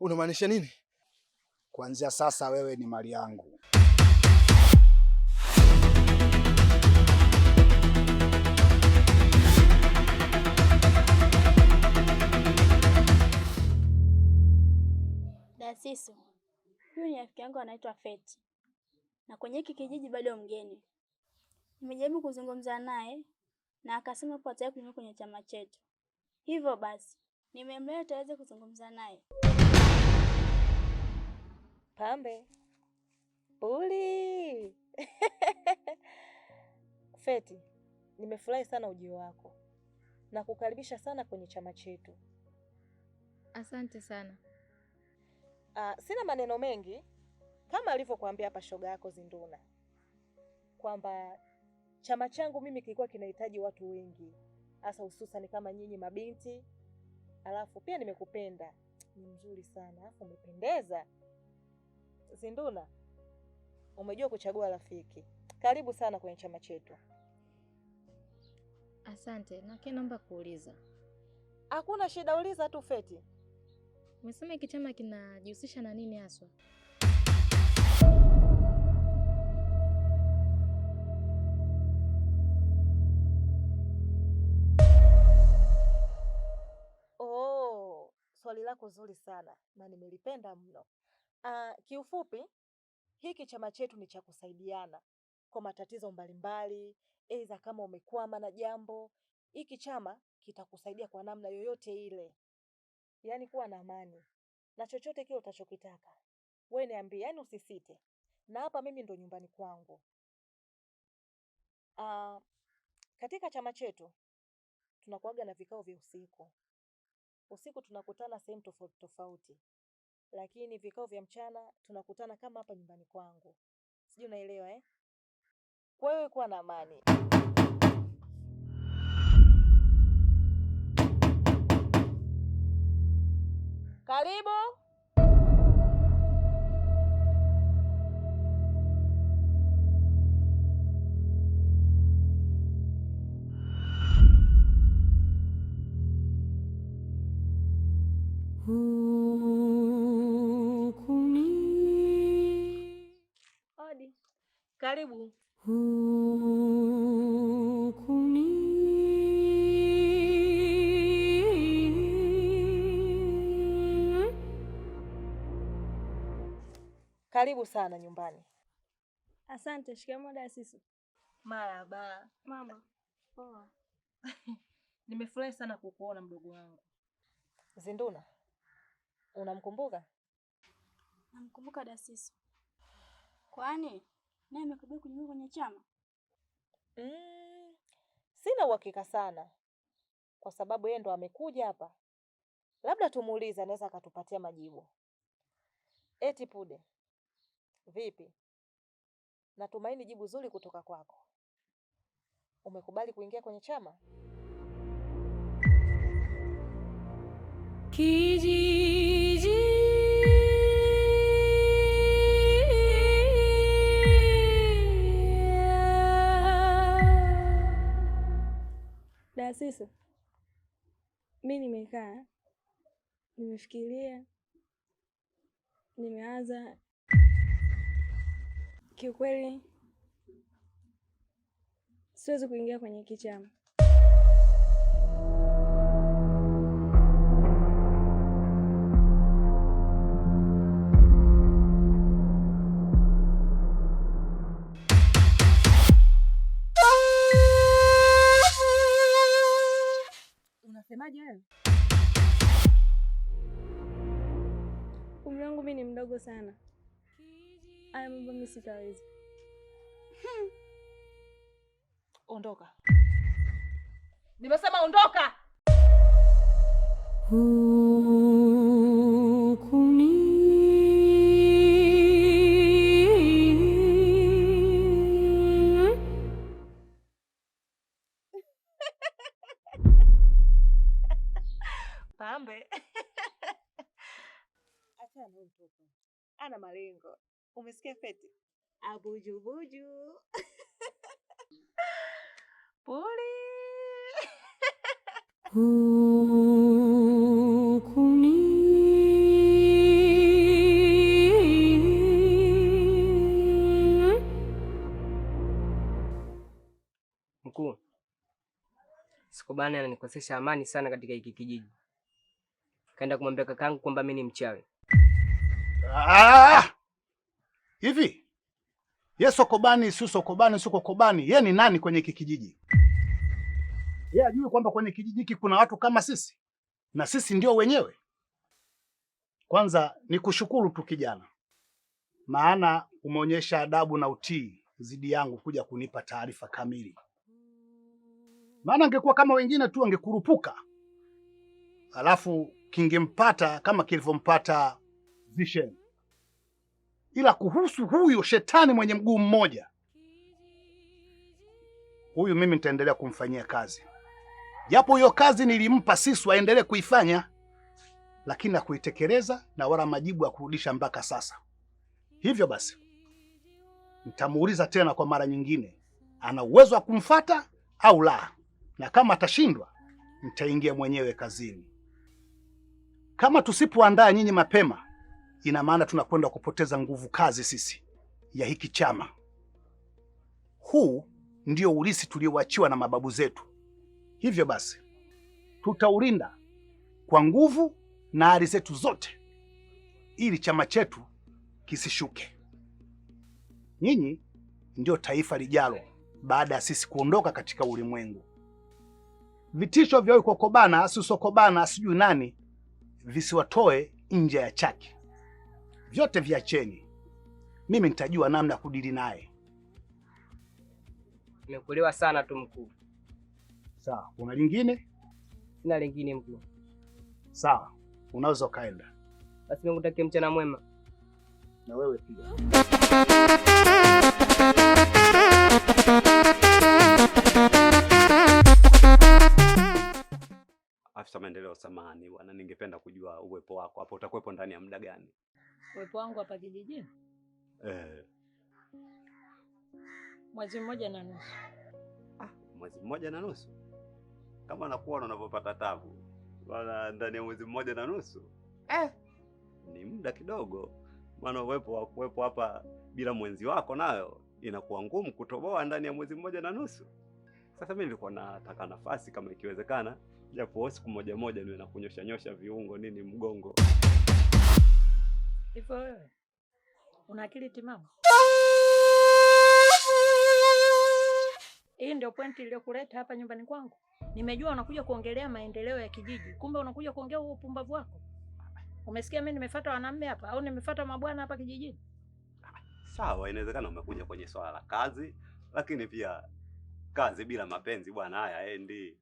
Unamaanisha nini? Kuanzia sasa wewe ni mali yangu. Dasisu, huyu ni rafiki yangu anaitwa Feti, na kwenye hiki kijiji bado mgeni. Nimejaribu kuzungumza naye na akasema kwa tayari kuingia kwenye chama chetu. Hivyo basi nimemleta aweze kuzungumza naye. Pambe uli Feti, nimefurahi sana ujio wako na kukaribisha sana kwenye chama chetu. Asante sana. Sina maneno mengi kama alivyokuambia hapa shoga yako Zinduna kwamba chama changu mimi kilikuwa kinahitaji watu wengi, hasa hususan kama nyinyi mabinti. Alafu pia nimekupenda, ni mzuri sana, alafu umependeza. Zinduna, umejua kuchagua rafiki. Karibu sana kwenye chama chetu. Asante, na naomba kuuliza. Hakuna shida, uliza tu Feti. Umesema hiki chama kinajihusisha na nini haswa? Swali lako zuri sana na nimelipenda mno. Kiufupi, hiki chama chetu ni cha kusaidiana kwa matatizo mbalimbali, aidha kama umekwama na jambo, hiki chama kitakusaidia kwa namna yoyote ile. Yaani kuwa na amani. Na chochote kile utachokitaka, wewe niambie, yani usisite. Na hapa mimi ndo nyumbani kwangu. Katika chama chetu tunakuaga na vikao vya usiku. Usiku tunakutana sehemu tofauti tofauti. Lakini vikao vya mchana tunakutana kama hapa nyumbani kwangu. Sijui unaelewa eh? Kwa hiyo kuwa na amani. Karibu. Odi. Karibu. Karibu sana nyumbani. Asante. Shikamoo Dasisu. Marahaba. Mama. Poa. Nimefurahi sana kukuona mdogo wangu. Zinduna, unamkumbuka? Namkumbuka Dasisu. Kwani naye amekubali kujiunga kwenye chama? Sina uhakika sana kwa sababu yeye ndo amekuja hapa. Labda tumuulize, anaweza akatupatia majibu. Eti Pude, vipi? Natumaini jibu zuri kutoka kwako. Umekubali kuingia kwenye chama? Kijiji Dasisu, mimi nimekaa, nimefikiria, nimeanza. Kiukweli siwezi kuingia kwenye hiki chama. Unasemaje wewe? Umri wangu mimi ni mdogo sana. Haya mambo mimi sitaweza. Ondoka. Nimesema ondoka. Pambe. Acha na mtoto. Ana malengo. Umesikia Feti? Abujubuju. Puli. Kuni Mkuu, Sikobana ananikosesha amani sana katika hiki kijiji. Kaenda kumwambia kakangu kwamba mimi ni mchawi. Hivi ye Sokobani si Sokobani, si Kokobani, ye ni nani kwenye hiki kijiji? Ye ajui kwamba kwenye kijiji hiki kuna watu kama sisi na sisi ndio wenyewe? Kwanza ni kushukuru tu kijana, maana umeonyesha adabu na utii zidi yangu kuja kunipa taarifa kamili. Maana angekuwa kama wengine tu angekurupuka, alafu kingempata kama kilivyompata Vishen. Ila kuhusu huyo shetani mwenye mguu mmoja, huyu mimi nitaendelea kumfanyia kazi, japo hiyo kazi nilimpa Sisu aendelee kuifanya, lakini hakuitekeleza na wala majibu ya kurudisha mpaka sasa. Hivyo basi nitamuuliza tena kwa mara nyingine, ana uwezo wa kumfata au la, na kama atashindwa nitaingia mwenyewe kazini. Kama tusipoandaa nyinyi mapema, ina maana tunakwenda kupoteza nguvu kazi sisi ya hiki chama. Huu ndio urithi tulioachiwa na mababu zetu. Hivyo basi tutaulinda kwa nguvu na hali zetu zote, ili chama chetu kisishuke. Nyinyi ndio taifa lijalo baada ya sisi kuondoka katika ulimwengu. Vitisho vya Kokobana, Sokobana, sijui nani visiwatoe nje ya chaki. Vyote viacheni, mimi nitajua namna ya kudili naye. Nimekuelewa sana tu mkuu. Sawa, una lingine? Sina lingine mkuu. Sawa, unaweza ukaenda. Basi nikutakie mchana mwema. Na wewe pia. Afisa maendeleo, samahani bwana, ningependa kujua uwepo wako hapa utakuwepo ndani ya muda gani? Uwepo wangu hapa kijijini? Mwezi mmoja na nusu. Mwezi mmoja na nusu? Kama nakuona unavyopata tabu bwana, ndani ya mwezi mmoja na nusu ni muda kidogo, maana uwepo hapa bila mwenzi wako nayo inakuwa ngumu kutoboa ndani ya mwezi mmoja na nusu. Sasa mimi nilikuwa nataka nafasi kama ikiwezekana, japo siku moja niwe na kunyosha viungo nini mgongo. Hivyo wewe una akili timamu? Hii ndio pointi iliyokuleta hapa nyumbani kwangu. Nimejua unakuja kuongelea maendeleo ya kijiji, kumbe unakuja kuongea huo upumbavu wako. Umesikia mimi nimefuata wanaume hapa au nimefuata mabwana hapa kijijini? Sawa, inawezekana umekuja kwenye swala la kazi, lakini pia kazi bila mapenzi bwana hayaendi.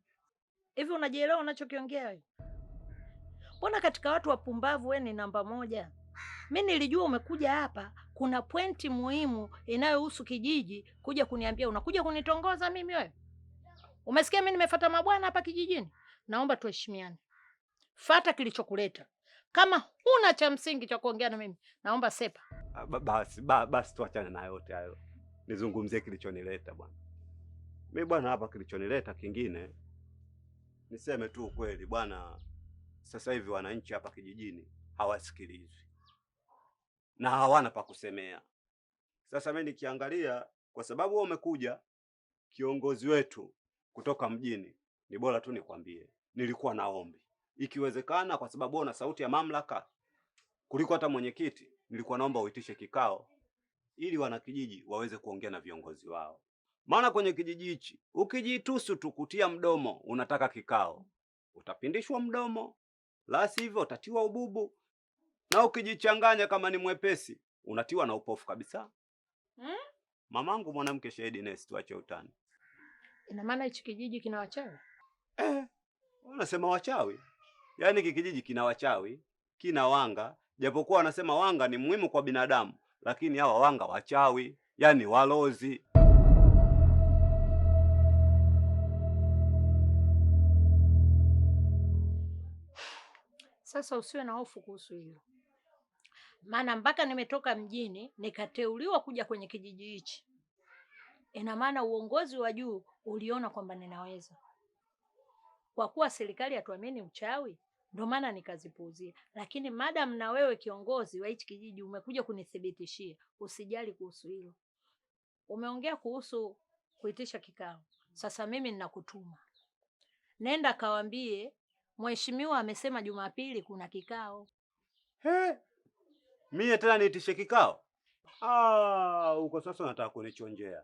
Hivi unajielewa unachokiongea wewe? Mbona katika watu wapumbavu wewe ni namba moja? Mimi nilijua umekuja hapa kuna pointi muhimu inayohusu kijiji kuja kuniambia, unakuja kunitongoza mimi wewe? Umesikia mimi nimefuata mabwana hapa kijijini? Naomba tuheshimiane. Fuata kilichokuleta. Kama huna cha msingi cha kuongea na mimi, naomba sepa. Basi tuachane na yote hayo. Nizungumzie kilichonileta bwana. Mimi bwana hapa kilichonileta kingine, niseme tu ukweli bwana, sasa hivi wananchi hapa kijijini hawasikilizwi na hawana pa kusemea. Sasa mimi nikiangalia, kwa sababu wewe umekuja kiongozi wetu kutoka mjini, ni bora tu nikwambie, nilikuwa naombi ikiwezekana, kwa sababu una sauti ya mamlaka kuliko hata mwenyekiti, nilikuwa naomba uitishe kikao ili wanakijiji waweze kuongea na viongozi wao. Maana kwenye kijiji hichi ukijitusu tu kutia mdomo unataka kikao, utapindishwa mdomo, la sivyo utatiwa ububu, na ukijichanganya kama ni mwepesi unatiwa na upofu kabisa. Mamangu mwanamke shahidi Nesi, tuache utani. Ina maana hichi kijiji kina wachawi? Wanasema wachawi. Yaani kijiji kina wachawi, kina wanga, japokuwa wanasema wanga ni muhimu kwa binadamu, lakini hawa wanga wachawi, yaani walozi. Sasa usiwe na hofu kuhusu hilo. Maana mpaka nimetoka mjini nikateuliwa kuja kwenye kijiji hichi. Ina maana uongozi wa juu uliona kwamba ninaweza. Kwa kuwa serikali hatuamini uchawi, ndio maana nikazipuuzia. Lakini madam na wewe kiongozi wa hichi kijiji umekuja kunithibitishia, usijali kuhusu hilo. Umeongea kuhusu kuitisha kikao. Sasa mimi ninakutuma, nenda kawambie mheshimiwa amesema Jumapili kuna kikao. Mie tena niitishe kikao? Huko sasa unataka kunichonjea.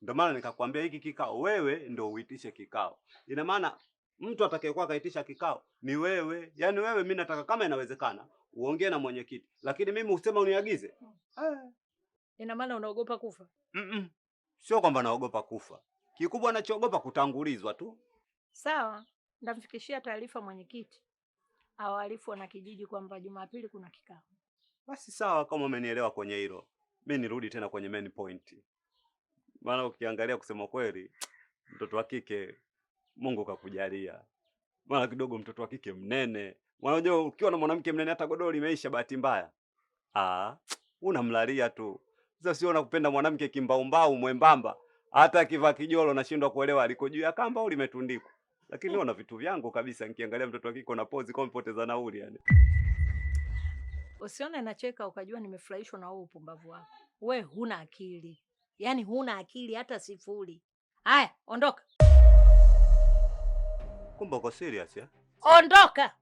Ndio maana nikakwambia hiki kikao wewe ndio uitishe kikao. Ina maana mtu atakayekuwa kaitisha kikao ni wewe. Yaani wewe mimi nataka kama inawezekana uongee na mwenyekiti. Lakini mimi usema uniagize. Ina maana unaogopa kufa? Sio kwamba naogopa kufa. Kikubwa nachoogopa kutangulizwa tu. Sawa, ndamfikishia taarifa mwenyekiti. Awalifu wana kijiji kwamba Jumapili kuna kikao. Basi sawa, kama umenielewa kwenye hilo. Mimi nirudi tena kwenye main point. Maana ukiangalia kusema kweli mtoto wa kike Mungu kakujalia. Maana kidogo mtoto wa kike mnene. Unajua ukiwa na mwanamke mnene hata godoro limeisha bahati mbaya. Unamlalia tu. Sasa sio unakupenda mwanamke kimbaumbau mwembamba. Hata akivaa kijolo nashindwa kuelewa aliko juu ya kamba au limetundikwa. Lakini leo na vitu vyangu kabisa nikiangalia mtoto wa kike na pose kama mpoteza nauli yani. Usione nacheka ukajua nimefurahishwa na wewe upumbavu wako. We huna akili. Yaani huna akili hata sifuri. Haya, ondoka. Kumbe uko serious ya? Ondoka.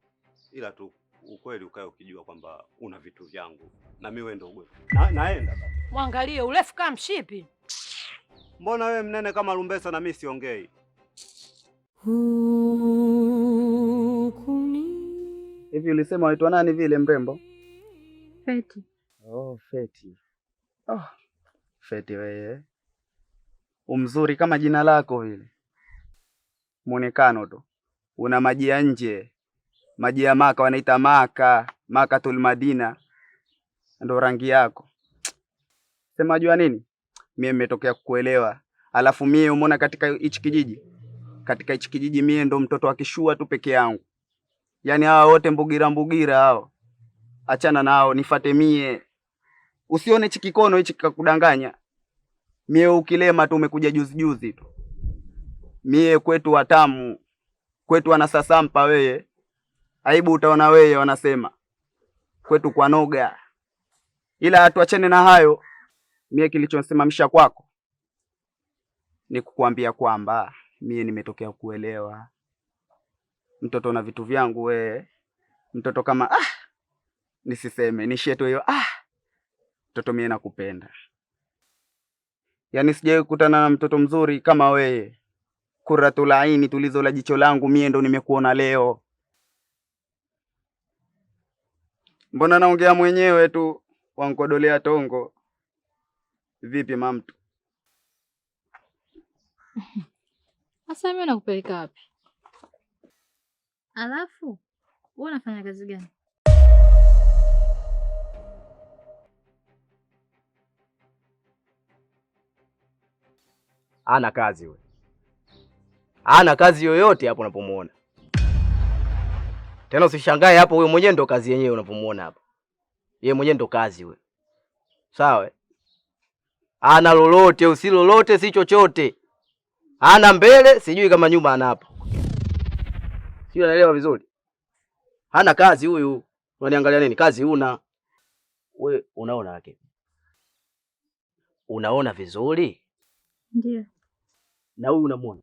Ila tu ukweli ukae ukijua kwamba una vitu vyangu na mimi wewe ndio uwe. Naenda baba. Mwangalie urefu kama mshipi. Mbona wewe mnene kama lumbesa na mimi siongei? Hivi ulisema waitwa nani vile mrembo? Feti. Feti. Feti wewe. Umzuri kama jina lako vile. Muonekano tu. Una maji ya nje. Maji ya Maka wanaita Makatul Madina. Ndio rangi yako. Sema jua nini? Mimi nimetokea kukuelewa. Alafu mimi umeona katika hichi kijiji. Katika hichi kijiji mimi ndo mtoto wa kishua tu peke yangu. Yaani hawa wote mbugira hao. Achana nao, nifate mie. Usione hichi kikono hichi kikakudanganya. Mie ukilema tu umekuja juzi tu. Mie kwetu watamu. Kwetu wanasasampa wewe. Aibu utaona wewe wanasema. Kwetu kwa noga. Ila tuachane na hayo. Mie kilichosimamisha kwako ni kukuambia kwamba mie nimetokea kuelewa. Mtoto na vitu vyangu wewe. Mtoto kama nisiseme nisheto hiyo mtoto mie nakupenda. Yaani sijawahi kukutana na mtoto mzuri kama wewe. Kuratul aini, tulizo la jicho langu, mie ndo nimekuona leo. Mbona naongea mwenyewe tu wankodolea tongo. Vipi mamtu? Sasa mimi nakupeleka wapi? Alafu wewe unafanya kazi gani? Hana kazi wewe. Hana kazi yoyote hapo unapomuona. Tena usishangae hapo, wewe mwenyewe ndo kazi yenyewe unapomuona hapo. Yeye mwenyewe ndo kazi wewe. Sawa? Hana lolote, usilolote, si chochote. Hana mbele, sijui kama nyuma anapo. Sio, unaelewa vizuri? Hana kazi huyu. Unaniangalia nini? Kazi huna. Wewe unaona yake. Unaona vizuri? Ndio. Na huyu unamuona?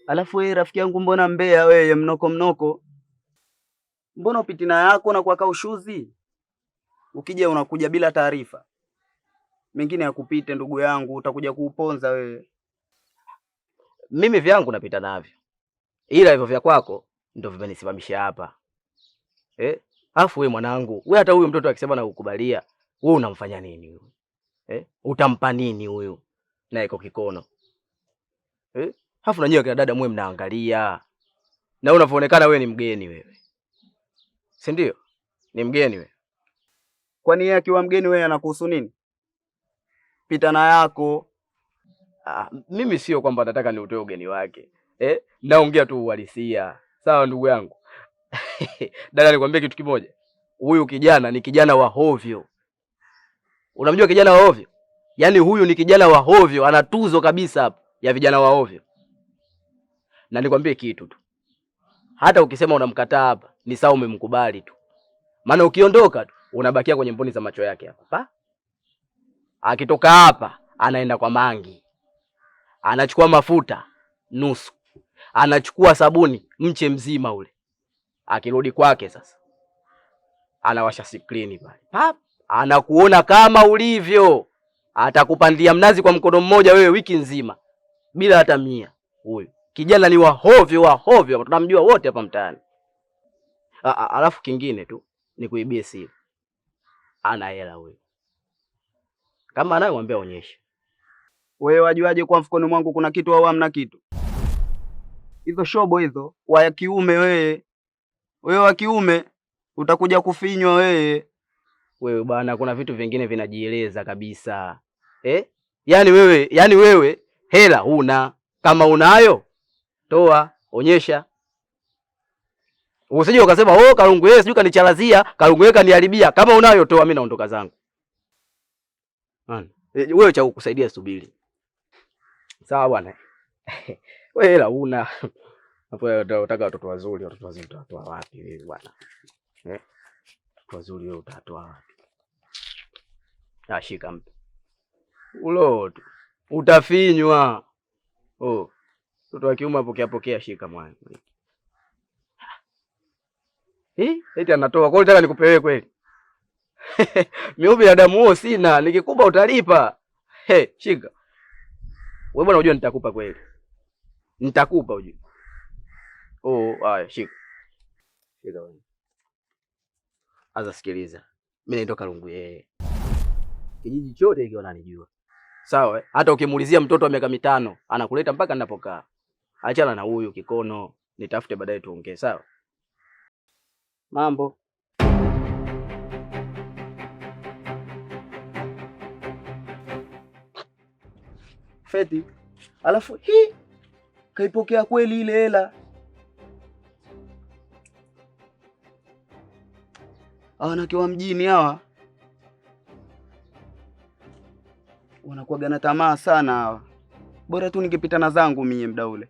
Alafu wewe rafiki yangu, mbona mbea wewe mnoko? Mbona upitina yako na kuwaka ushuzi? Ukija unakuja bila taarifa. Mengine yakupite ndugu yangu, utakuja kuuponza wewe. Mimi vyangu napita navyo. Ila hivyo vya kwako ndio vimenisimamisha hapa. Alafu wewe mwanangu, wewe hata huyu mtoto akisema na kukubalia, wewe unamfanya nini huyu? Utampa nini huyu? Na iko kikono. Alafu na nyewe kina dada mwe mnaangalia. Na unavyoonekana wewe ni mgeni wewe. Si ndio? Ni mgeni wewe. Kwani yeye akiwa mgeni wewe anakuhusu nini? Pita na yako. Mimi sio kwamba nataka niutoe ugeni wake. Naongea tu uhalisia. Sawa ndugu yangu. Dada, nikwambie kitu kimoja. Huyu kijana ni kijana wa hovyo. Unamjua kijana wa hovyo? Yaani huyu ni kijana wa hovyo, ana tuzo kabisa hapa ya vijana wa hovyo. Na nikwambie kitu tu. Hata ukisema unamkataa hapa, ni sawa umemkubali tu. Maana ukiondoka tu unabakia kwenye mboni za macho yake hapa. Akitoka hapa, anaenda kwa mangi, anachukua mafuta nusu, anachukua sabuni mche mzima ule. Akirudi kwake sasa, anawasha skrini pale, pap, anakuona kama ulivyo, atakupandia mnazi kwa mkono mmoja wewe wiki nzima bila hata 100. Huyo kijana ni wahovyo, tunamjua wote hapa mtaani. Alafu kingine tu ni kuibie siri, ana hela huyo. Kama anayo mwambie onyesha. Wewe wajuaje kwa mfukoni mwangu kuna kitu au hamna kitu? Hizo shobo hizo wa kiume wewe wa kiume utakuja kufinywa wewe. Wewe bwana, kuna vitu vingine vinajieleza kabisa. Yaani wewe hela huna. Kama unayo toa, onyesha. Usije ukasema Kalungu yeye sijui kanichalazia, Kalungu yeye kaniharibia. Kama unayo toa, mimi naondoka zangu. Wewe cha kukusaidia subiri. Sawa bwana. Wewe hela huna. Hapo unataka watoto wazuri utatoa wapi wewe bwana? Watoto wazuri wewe utatoa wapi? Shika mpe. Ulo utafinywa. Mtoto wa kiume pokea shika mwana. Eti anatoa. Kwa hiyo nataka nikupe wewe kweli? Mimi binadamu huo sina, nikikupa utalipa. Shika. Wewe bwana unajua nitakupa kweli. Nitakupa unajua. Haya shika. Shika wewe. Aza sikiliza. Mimi naitwa Kalungu yeye. Kijiji chote hiki wananijua. Sawa? Hata ukimuulizia mtoto wa miaka 5, anakuleta mpaka ninapokaa. Achana na huyu kikono, nitafute baadaye tuongee, sawa? Mambo. Feti. Alafu kaipokea kweli ile hela. Wanawake wa mjini hawa wanakuwaga na tamaa sana hawa. Bora tu ningepita na zangu mie mda ule.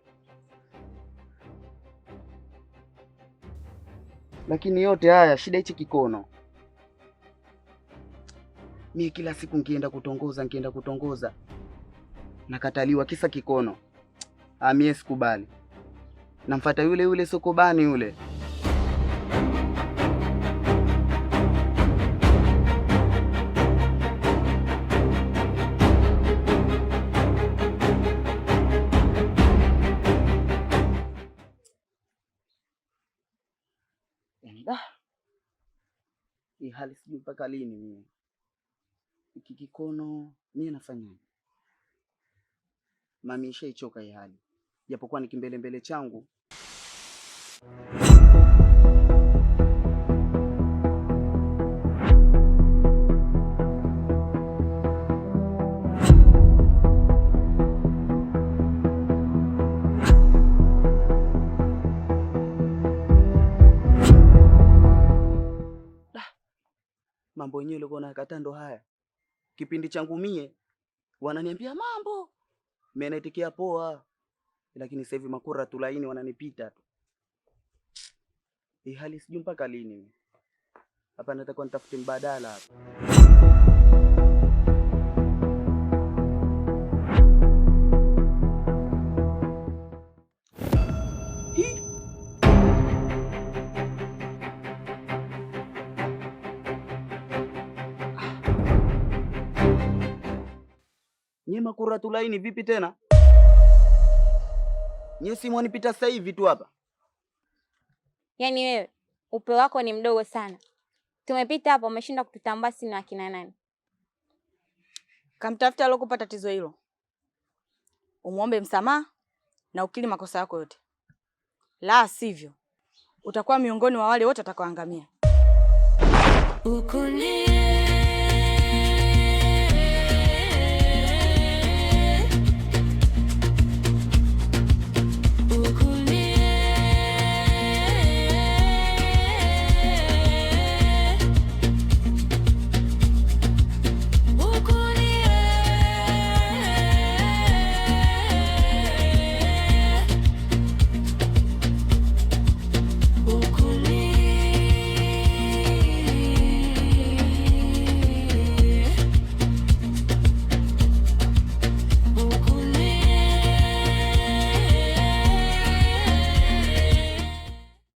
Lakini yote haya shida hichi kikono. Mie kila siku nkienda kutongoza nakataliwa kisa kikono. Mie sikubali. Namfuata yule sokobani yule. Hii hali sijui mpaka lini mimi. Iki kikono mimi nafanya. Mami ishaichoka hii hali. Japokuwa ni kimbele changu. Mambo yenyewe leo na katando haya. Kipindi changu mie wananiambia mambo. Mimi naitikia poa. Lakini sasa hivi makura tulaini wananipita tu. Hii hali sijui mpaka lini. Hapa nataka nitafute mbadala hapa. Nyema kura tulaini vipi tena? Nyesi mwanipita sasa hivi tu hapa. Yaani wewe upeo wako ni mdogo sana. Tumepita hapa umeshinda kututambua sisi na akina nani. Kamtafuta alokupa tatizo hilo. Umuombe msamaha na ukiri makosa yako yote. La sivyo utakuwa miongoni wa wale wote watakaoangamia.